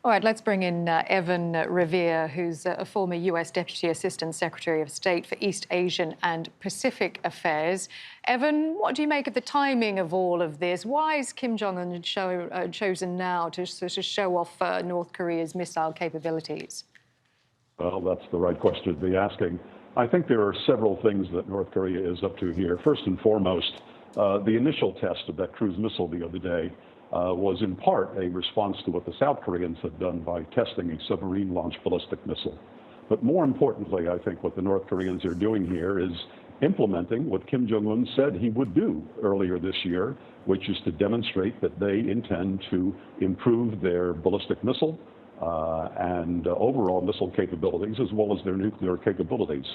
All right, let's bring in Evan Revere, who's a former US Deputy Assistant Secretary of State for East Asian and Pacific Affairs. Evan, what do you make of the timing of all of this? Why is Kim Jong-un chosen now to show off North Korea's missile capabilities? Well, that's the right question to be asking. I think there are several things that North Korea is up to here. First and foremost, the initial test of that cruise missile the other day was in part a response to what the South Koreans had done by testing a submarine-launched ballistic missile. But more importantly, I think what the North Koreans are doing here is implementing what Kim Jong-un said he would do earlier this year, which is to demonstrate that they intend to improve their ballistic missile and overall missile capabilities, as well as their nuclear capabilities.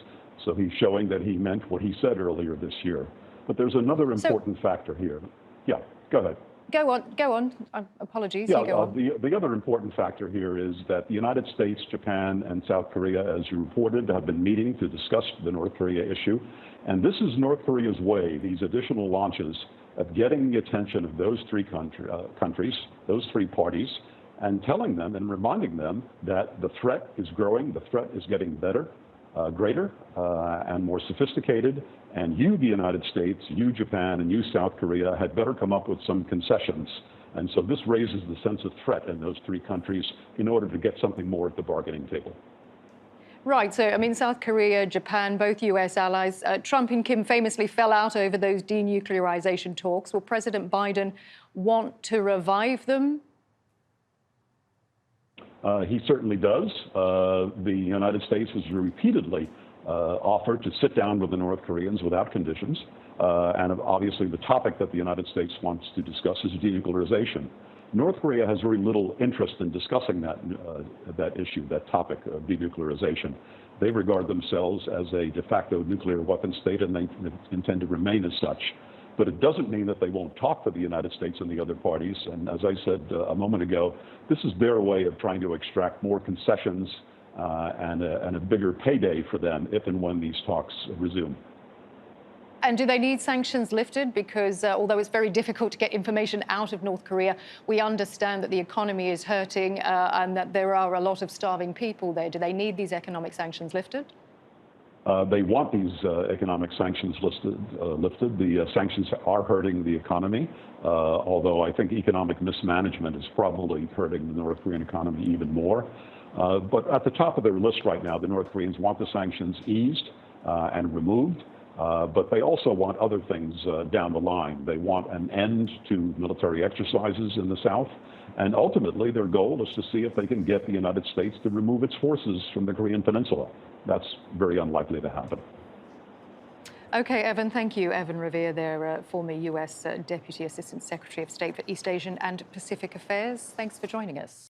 So he's showing that he meant what he said earlier this year. But there's another important factor here. Yeah, go ahead. Go on. Apologies. Yeah, go on. The other important factor here is that the United States, Japan, and South Korea, as you reported, have been meeting to discuss the North Korea issue. And this is North Korea's way, these additional launches, of getting the attention of those three countries, those three parties, and telling them and reminding them that the threat is growing, the threat is getting better, greater, and more sophisticated. And you, the United States, you, Japan, and you, South Korea, had better come up with some concessions. And so this raises the sense of threat in those three countries in order to get something more at the bargaining table. Right. So, I mean, South Korea, Japan, both US allies. Trump and Kim famously fell out over those denuclearization talks. Will President Biden want to revive them? He certainly does. The United States has repeatedly offered to sit down with the North Koreans without conditions. And obviously the topic that the United States wants to discuss is denuclearization. North Korea has very little interest in discussing that issue, that topic of denuclearization. They regard themselves as a de facto nuclear weapon state, and they intend to remain as such. But it doesn't mean that they won't talk to the United States and the other parties. And as I said a moment ago, this is their way of trying to extract more concessions and a bigger payday for them if and when these talks resume. And do they need sanctions lifted? Because although it's very difficult to get information out of North Korea, we understand that the economy is hurting and that there are a lot of starving people there. Do they need these economic sanctions lifted? They want these economic sanctions lifted. The sanctions are hurting the economy, although I think economic mismanagement is probably hurting the North Korean economy even more. But at the top of their list right now, the North Koreans want the sanctions eased and removed, but they also want other things down the line. They want an end to military exercises in the South, and ultimately their goal is to see if they can get the United States to remove its forces from the Korean peninsula. That's very unlikely to happen. Okay, Evan, thank you. Evan Revere, their former US Deputy Assistant Secretary of State for East Asian and Pacific Affairs. Thanks for joining us.